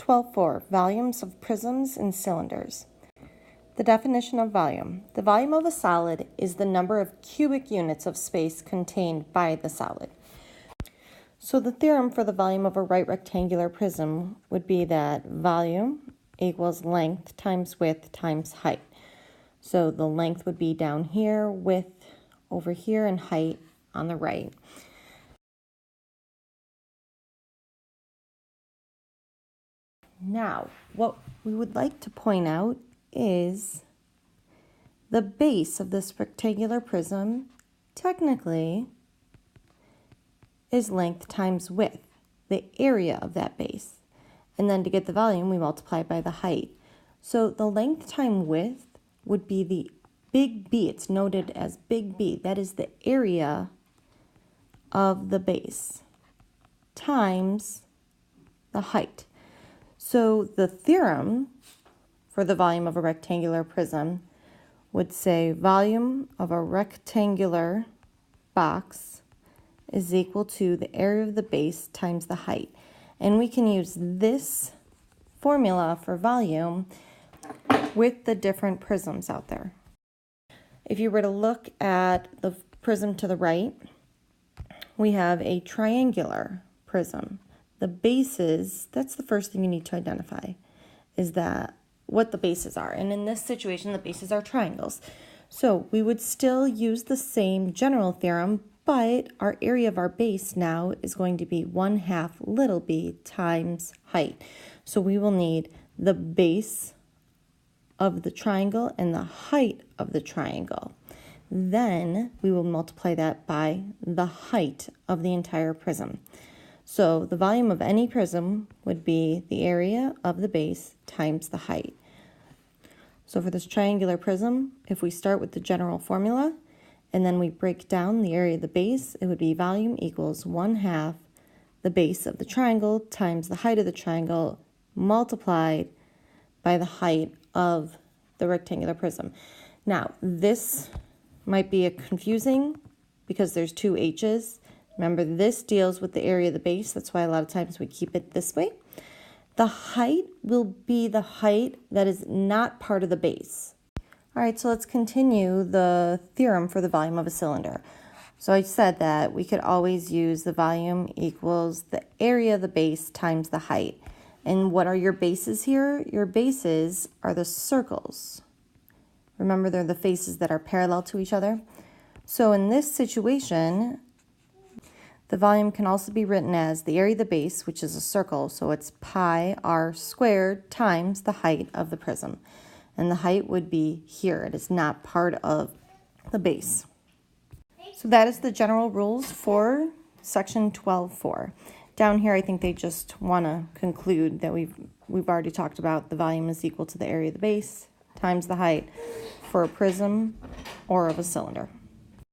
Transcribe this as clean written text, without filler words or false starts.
12.4, volumes of prisms and cylinders. The definition of volume. The volume of a solid is the number of cubic units of space contained by the solid. So the theorem for the volume of a right rectangular prism would be that volume equals length times width times height. So the length would be down here, width over here, and height on the right. Now, what we would like to point out is the base of this rectangular prism technically is length times width, the area of that base. And then to get the volume, we multiply by the height. So the length times width would be the big B. It's noted as big B. That is the area of the base times the height. So the theorem for the volume of a rectangular prism would say volume of a rectangular box is equal to the area of the base times the height. And we can use this formula for volume with the different prisms out there. If you were to look at the prism to the right, we have a triangular prism. The bases, that's the first thing you need to identify, is that what the bases are. And in this situation, the bases are triangles. So we would still use the same general theorem, but our area of our base now is going to be 1/2 little b times height. So we will need the base of the triangle and the height of the triangle. Then we will multiply that by the height of the entire prism. So the volume of any prism would be the area of the base times the height. So for this triangular prism, if we start with the general formula and then we break down the area of the base, it would be volume equals 1/2 the base of the triangle times the height of the triangle multiplied by the height of the rectangular prism. Now, this might be confusing because there's two H's. Remember, this deals with the area of the base. That's why a lot of times we keep it this way. The height will be the height that is not part of the base. All right, so let's continue the theorem for the volume of a cylinder. So I said that we could always use the volume equals the area of the base times the height. And what are your bases here? Your bases are the circles. Remember, they're the faces that are parallel to each other. So in this situation, the volume can also be written as the area of the base, which is a circle, so it's pi r squared times the height of the prism. And the height would be here. It is not part of the base. So that is the general rules for section 12.4. Down here, I think they just want to conclude that we've already talked about the volume is equal to the area of the base times the height for a prism or of a cylinder.